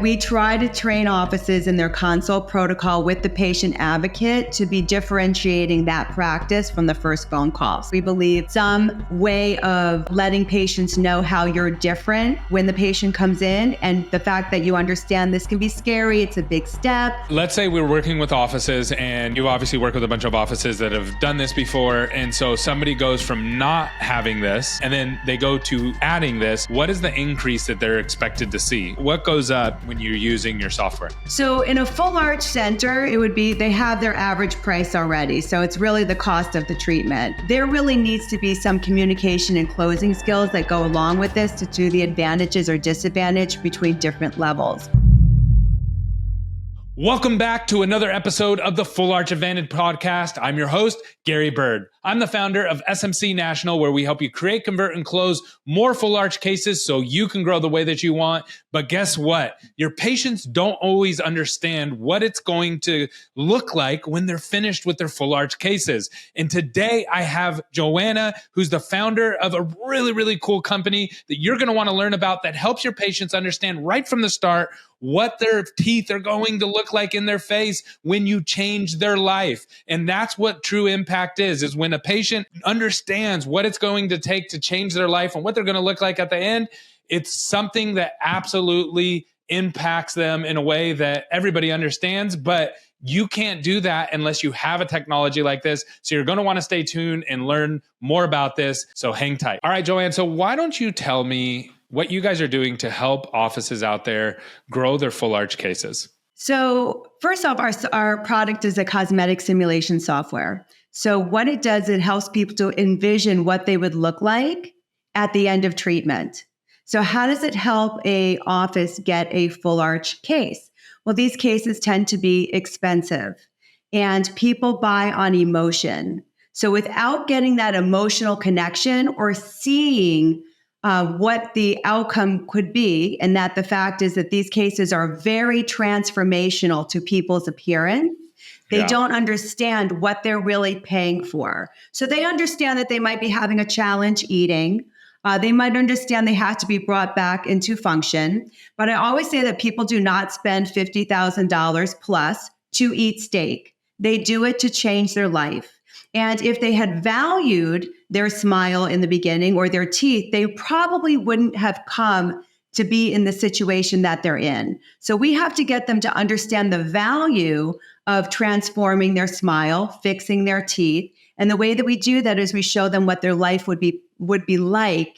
We try to train offices in their consult protocol with the patient advocate to be differentiating that practice from the first phone call. We believe some way of letting patients know how you're different when the patient comes in, and the fact that you understand this can be scary, it's a big step. Let's say we're working with offices, and you obviously work with a bunch of offices that have done this before, and so somebody goes from not having this, and then they go to adding this. What is the increase that they're expected to see? What goes up when you're using your software? So in a full arch center, it would be, they have their average price already. So it's really the cost of the treatment. There really needs to be some communication and closing skills that go along with this to do the advantages or disadvantage between different levels. Welcome back to another episode of the Full Arch Advantage podcast. I'm your host, Gary Bird. I'm the founder of SMC National, where we help you create, convert, and close more full arch cases so you can grow the way that you want. But guess what? Your patients don't always understand what it's going to look like when they're finished with their full arch cases. And today I have Joanna, who's the founder of a really, really cool company that you're going to want to learn about that helps your patients understand right from the start what their teeth are going to look like in their face when you change their life. And that's what true impact is when a patient understands what it's going to take to change their life and what they're going to look like at the end. It's something that absolutely impacts them in a way that everybody understands, but you can't do that unless you have a technology like this. So you're going to want to stay tuned and learn more about this. So hang tight. All right, Joanne, so why don't you tell me what you guys are doing to help offices out there grow their full arch cases? So first off, our product is a cosmetic simulation software. So what it does, it helps people to envision what they would look like at the end of treatment. So how does it help a office get a full arch case? Well, these cases tend to be expensive and people buy on emotion. So without getting that emotional connection or seeing what the outcome could be, and that the fact is that these cases are very transformational to people's appearance. They don't understand what they're really paying for. So they understand that they might be having a challenge eating. They might understand they have to be brought back into function. But I always say that people do not spend $50,000 plus to eat steak. They do it to change their life. And if they had valued their smile in the beginning or their teeth, they probably wouldn't have come to be in the situation that they're in. So we have to get them to understand the value of transforming their smile, fixing their teeth. And the way that we do that is we show them what their life would be like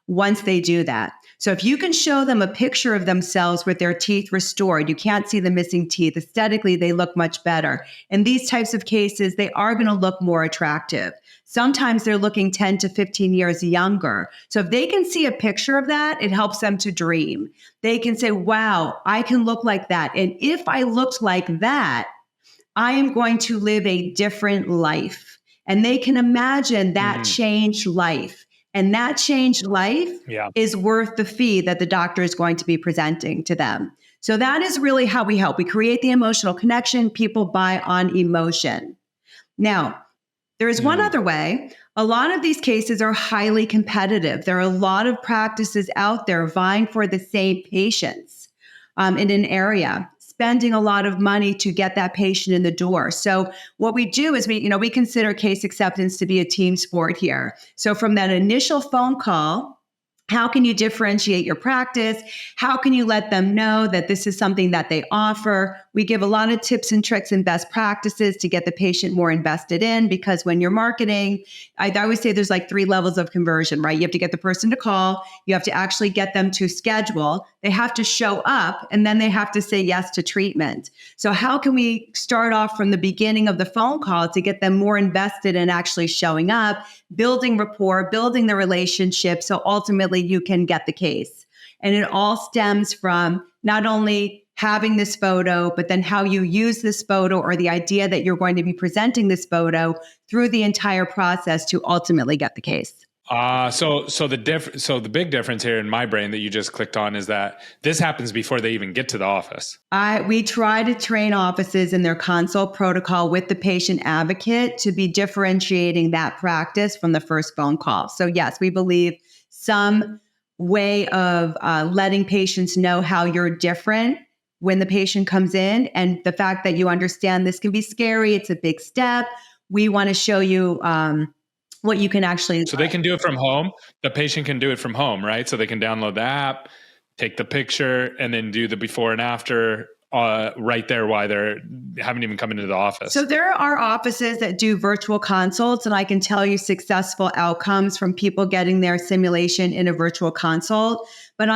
once they do that. So if you can show them a picture of themselves with their teeth restored, you can't see the missing teeth. Aesthetically, they look much better. In these types of cases, they are going to look more attractive. Sometimes they're looking 10 to 15 years younger. So if they can see a picture of that, it helps them to dream. They can say, wow, I can look like that. And if I looked like that, I am going to live a different life. And they can imagine that changed life. And that changed life is worth the fee that the doctor is going to be presenting to them. So that is really how we help. We create the emotional connection. People buy on emotion. Now, there is one other way. A lot of these cases are highly competitive. There are a lot of practices out there vying for the same patients in an area, spending a lot of money to get that patient in the door. So what we do is we consider case acceptance to be a team sport here. So from that initial phone call, how can you differentiate your practice? How can you let them know that this is something that they offer? We give a lot of tips and tricks and best practices to get the patient more invested in, because when you're marketing, I always say there's like 3 levels of conversion, right? You have to get the person to call, you have to actually get them to schedule, they have to show up, and then they have to say yes to treatment. So how can we start off from the beginning of the phone call to get them more invested in actually showing up, building rapport, building the relationship, so ultimately you can get the case? And it all stems from not only having this photo, but then how you use this photo or the idea that you're going to be presenting this photo through the entire process to ultimately get the case. So the big difference here in my brain that you just clicked on is that this happens before they even get to the office. We try to train offices in their consult protocol with the patient advocate to be differentiating that practice from the first phone call. So yes, we believe some way of letting patients know how you're different when the patient comes in, and the fact that you understand this can be scary. It's a big step. We want to show you what you can actually. So they can do it from home. The patient can do it from home, right? So they can download the app, take the picture, and then do the before and after right there while they haven't even come into the office. So there are offices that do virtual consults, and I can tell you successful outcomes from people getting their simulation in a virtual consult. But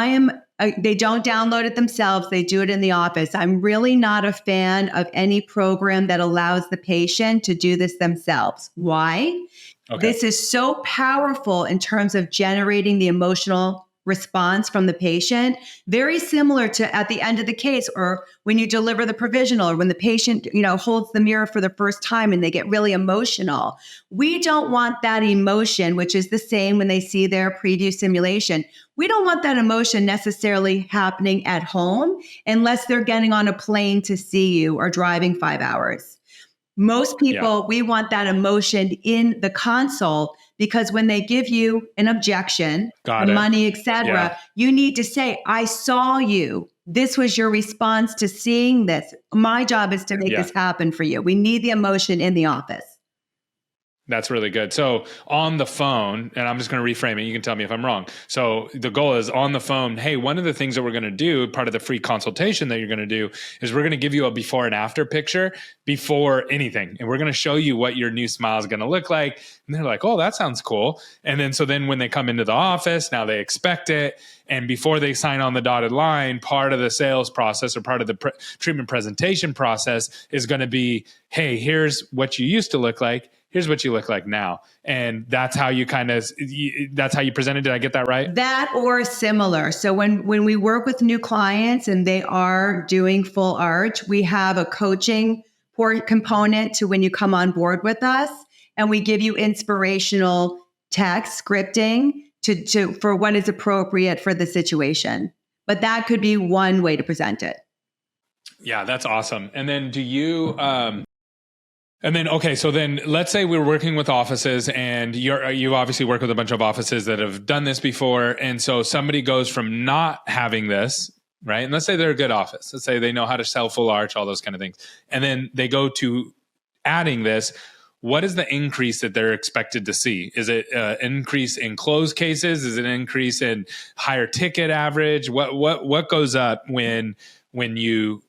they don't download it themselves. They do it in the office. I'm really not a fan of any program that allows the patient to do this themselves. Why? Okay. This is so powerful in terms of generating the emotional response from the patient, very similar to at the end of the case, or when you deliver the provisional, or when the patient, holds the mirror for the first time and they get really emotional. We don't want that emotion, which is the same when they see their PreVu simulation. We don't want that emotion necessarily happening at home unless they're getting on a plane to see you or driving 5 hours. Most people, we want that emotion in the consult, because when they give you an objection, money, etc., you need to say, I saw you. This was your response to seeing this. My job is to make this happen for you. We need the emotion in the office. That's really good. So on the phone, and I'm just going to reframe it. You can tell me if I'm wrong. So the goal is on the phone. Hey, one of the things that we're going to do, part of the free consultation that you're going to do, is we're going to give you a before and after picture before anything. And we're going to show you what your new smile is going to look like. And they're like, oh, that sounds cool. And then when they come into the office, now they expect it. And before they sign on the dotted line, part of the sales process or part of the treatment presentation process is going to be, hey, here's what you used to look like. Here's what you look like now. And that's how you that's how you presented. Did I get that right? That or similar. So when we work with new clients and they are doing full arch, we have a coaching component to when you come on board with us, and we give you inspirational text scripting for what is appropriate for the situation. But that could be one way to present it. Yeah, that's awesome. And then do you... so then let's say we're working with offices, and you obviously work with a bunch of offices that have done this before. And so somebody goes from not having this, right? And let's say they're a good office. Let's say they know how to sell full arch, all those kind of things. And then they go to adding this. What is the increase that they're expected to see? Is it an increase in closed cases? Is it an increase in higher ticket average? What goes up when you're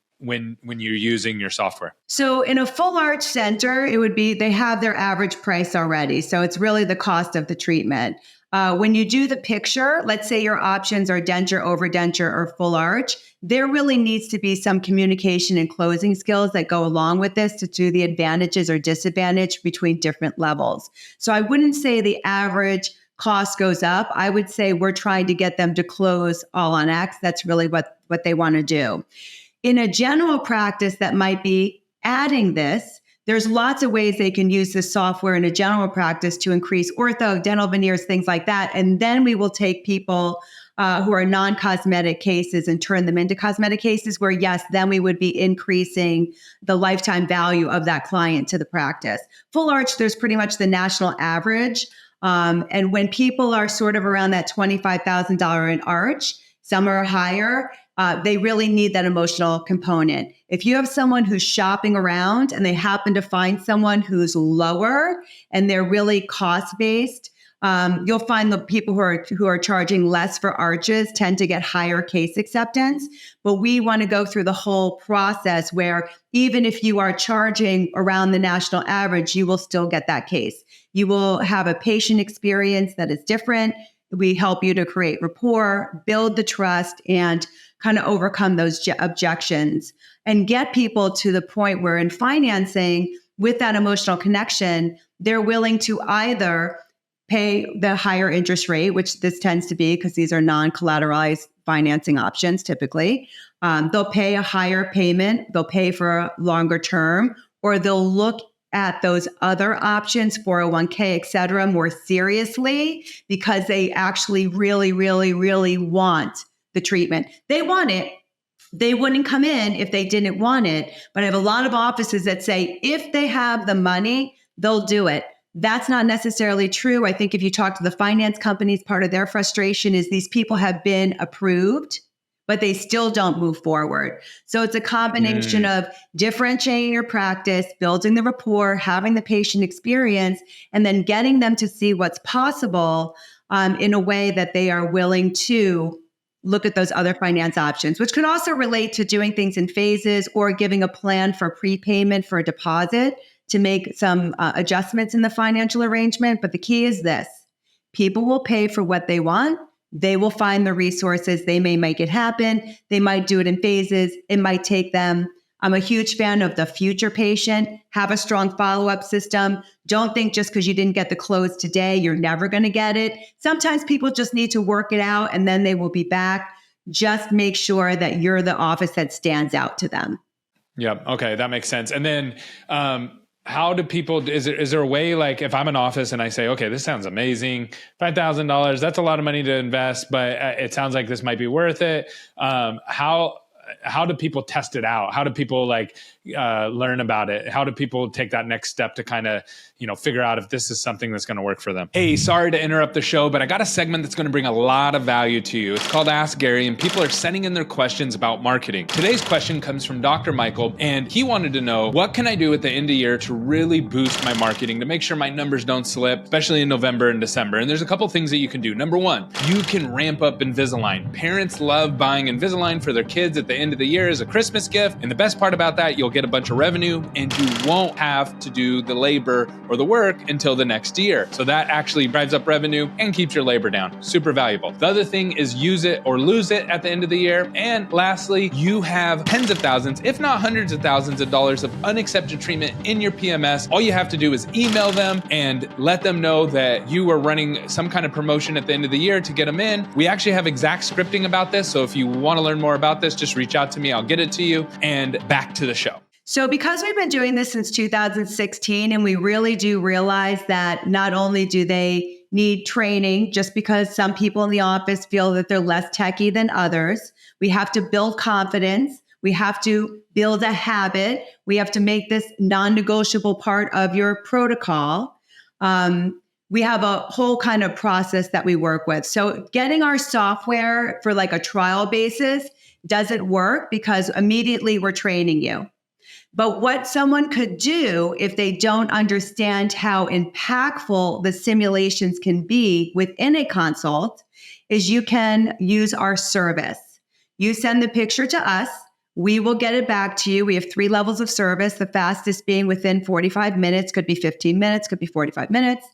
using your software? So in a full arch center, it would be, they have their average price already. So it's really the cost of the treatment. When you do the picture, let's say your options are denture, overdenture, or full arch, there really needs to be some communication and closing skills that go along with this to do the advantages or disadvantage between different levels. So I wouldn't say the average cost goes up. I would say we're trying to get them to close all on X. That's really what they want to do. In a general practice that might be adding this, there's lots of ways they can use this software in a general practice to increase ortho, dental veneers, things like that. And then we will take people who are non-cosmetic cases and turn them into cosmetic cases where, yes, then we would be increasing the lifetime value of that client to the practice. Full arch, there's pretty much the national average. And when people are sort of around that $25,000 in arch, some are higher, they really need that emotional component. If you have someone who's shopping around and they happen to find someone who's lower and they're really cost-based, you'll find the people who are charging less for arches tend to get higher case acceptance. But we want to go through the whole process where even if you are charging around the national average, you will still get that case. You will have a patient experience that is different. We help you to create rapport, build the trust, and kind of overcome those objections and get people to the point where in financing, with that emotional connection, they're willing to either pay the higher interest rate, which this tends to be because these are non-collateralized financing options typically. They'll pay a higher payment, they'll pay for a longer term, or they'll look at those other options, 401k, et cetera, more seriously because they actually really, really, really want the treatment. They want it. They wouldn't come in if they didn't want it. But I have a lot of offices that say if they have the money, they'll do it. That's not necessarily true. I think if you talk to the finance companies, part of their frustration is these people have been approved, but they still don't move forward. So it's a combination of differentiating your practice, building the rapport, having the patient experience, and then getting them to see what's possible in a way that they are willing to look at those other finance options, which can also relate to doing things in phases or giving a plan for prepayment for a deposit to make some adjustments in the financial arrangement. But the key is this: people will pay for what they want. They will find the resources. They may make it happen. They might do it in phases. It might take them. I'm a huge fan of the future patient. Have a strong follow-up system. Don't think just because you didn't get the close today, you're never going to get it. Sometimes people just need to work it out and then they will be back. Just make sure that you're the office that stands out to them. Yep. Okay. That makes sense. And then, how do people, is there a way, like if I'm an office and I say, okay, this sounds amazing, $5,000, that's a lot of money to invest, but it sounds like this might be worth it. How do people test it out? How do people learn about it? How do people take that next step to kind of, figure out if this is something that's going to work for them? Hey, sorry to interrupt the show, but I got a segment that's going to bring a lot of value to you. It's called Ask Gary, and people are sending in their questions about marketing. Today's question comes from Dr. Michael, and he wanted to know, what can I do at the end of year to really boost my marketing, to make sure my numbers don't slip, especially in November and December? And there's a couple things that you can do. Number one, you can ramp up Invisalign. Parents love buying Invisalign for their kids at the end of the year as a Christmas gift. And the best part about that, you'll get a bunch of revenue and you won't have to do the labor or the work until the next year. So that actually drives up revenue and keeps your labor down. Super valuable. The other thing is use it or lose it at the end of the year. And lastly, you have tens of thousands, if not hundreds of thousands of dollars of unaccepted treatment in your PMS. All you have to do is email them and let them know that you are running some kind of promotion at the end of the year to get them in. We actually have exact scripting about this. So if you want to learn more about this, just reach out to me. I'll get it to you. And back to the show. So because we've been doing this since 2016, and we really do realize that not only do they need training, just because some people in the office feel that they're less techie than others, we have to build confidence. We have to build a habit. We have to make this non-negotiable part of your protocol. We have a whole kind of process that we work with. So getting our software for like a trial basis doesn't work because immediately we're training you. But what someone could do if they don't understand how impactful the simulations can be within a consult is you can use our service. You send the picture to us. We will get it back to you. We have 3 levels of service, the fastest being within 45 minutes, could be 15 minutes, could be 45 minutes.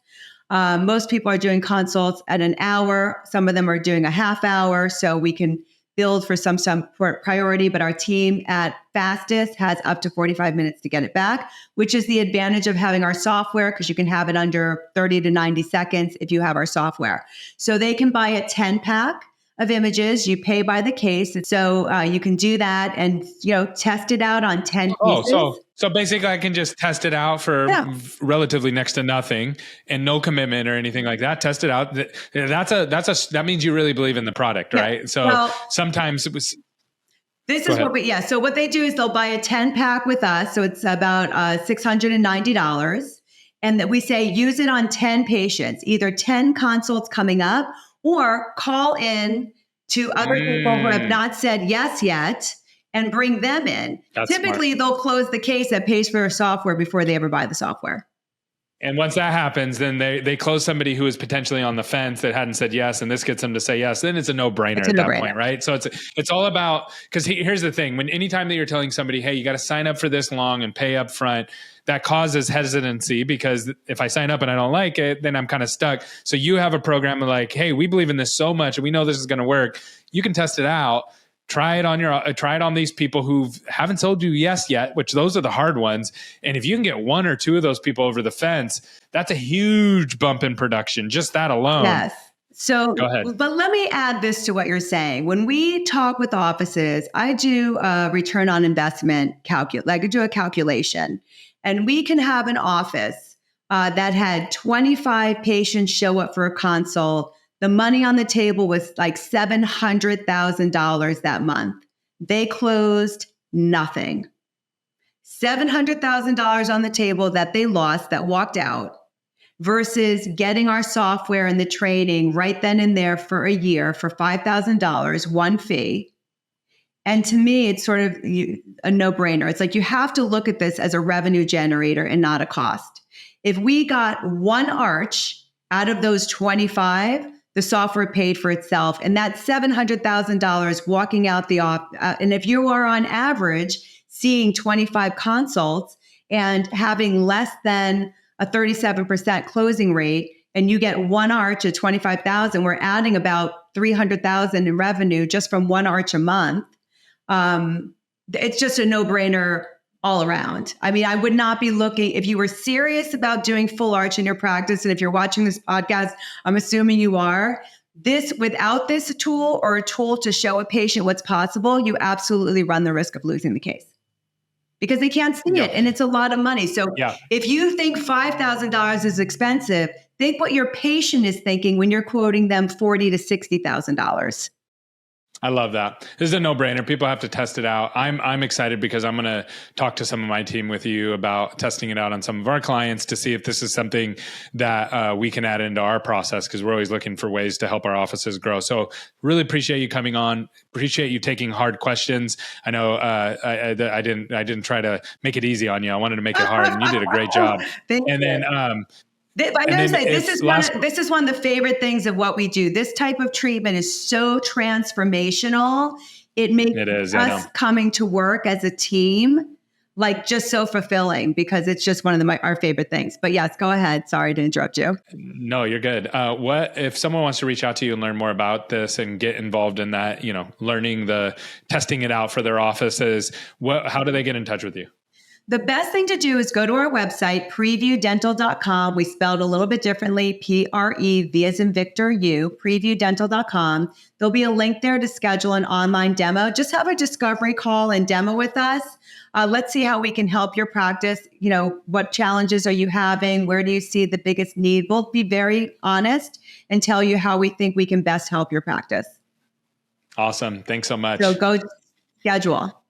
Most people are doing consults at an hour. Some of them are doing a half hour. So we can build for some priority, but our team at fastest has up to 45 minutes to get it back, which is the advantage of having our software, because you can have it under 30 to 90 seconds if you have our software. So they can buy a 10-pack of images. You pay by the case. So you can do that and, test it out on 10 pieces. So basically I can just test it out for relatively next to nothing and no commitment or anything like that. Test it out. That means you really believe in the product, right? So sometimes it was. This is what So what they do is they'll buy a 10-pack with us. So it's about $690. And that we say, use it on 10 patients, either 10 consults coming up or call in to other people who have not said yes yet and bring them in. That's Typically, smart. They'll close the case that pays for their software before they ever buy the software. And once that happens, then they close somebody who is potentially on the fence that hadn't said yes, and this gets them to say yes. Then it's a no-brainer at that point, right? So it's all about, because here's the thing: anytime that you're telling somebody, hey, you got to sign up for this long and pay up front, that causes hesitancy, because if I sign up and I don't like it, then I'm kind of stuck. So you have a program like, hey, we believe in this so much, and we know this is going to work. You can test it out. Try it on these people who haven't told you yes yet, which those are the hard ones. And if you can get 1 or 2 of those people over the fence, that's a huge bump in production, just that alone. Yes. So, go ahead. But let me add this to what you're saying. When we talk with offices, I do a return on investment I could do a calculation, and we can have an office that had 25 patients show up for a consult. The money on the table was like $700,000 that month. They closed nothing. $700,000 on the table that they lost, that walked out. versus getting our software and the training right then and there for a year for $5,000, one fee. And to me, it's sort of a no-brainer. It's like you have to look at this as a revenue generator and not a cost. If we got one arch out of those 25, the software paid for itself. And that's $700,000 walking out the off. And if you are on average seeing 25 consults and having less than a 37% closing rate, and you get one arch at 25,000, we're adding about 300,000 in revenue just from one arch a month. It's just a no-brainer all around. I mean, I would not be looking, if you were serious about doing full arch in your practice, and if you're watching this podcast, I'm assuming you are, without this tool or a tool to show a patient what's possible, you absolutely run the risk of losing the case because they can't see it. And it's a lot of money. So if you think $5,000 is expensive, think what your patient is thinking when you're quoting them $40,000 to $60,000. I love that. This is a no-brainer. People have to test it out. I'm excited because I'm going to talk to some of my team with you about testing it out on some of our clients to see if this is something that we can add into our process, because we're always looking for ways to help our offices grow. So really appreciate you coming on. Appreciate you taking hard questions. I know I didn't try to make it easy on you. I wanted to make it hard, and you did a great job. Thank you. Then this is one of the favorite things of what we do. This type of treatment is so transformational. It makes us coming to work as a team like just so fulfilling, because it's just one of our favorite things. But yes, go ahead. Sorry to interrupt you. No, you're good. What if someone wants to reach out to you and learn more about this and get involved in that, learning testing it out for their offices? How do they get in touch with you? The best thing to do is go to our website, PreVuDental.com. We spelled a little bit differently, P-R-E-V as in Victor, U, PreVuDental.com. There'll be a link there to schedule an online demo. Just have a discovery call and demo with us. Let's see how we can help your practice. What challenges are you having? Where do you see the biggest need? We'll be very honest and tell you how we think we can best help your practice. Awesome. Thanks so much. So go schedule.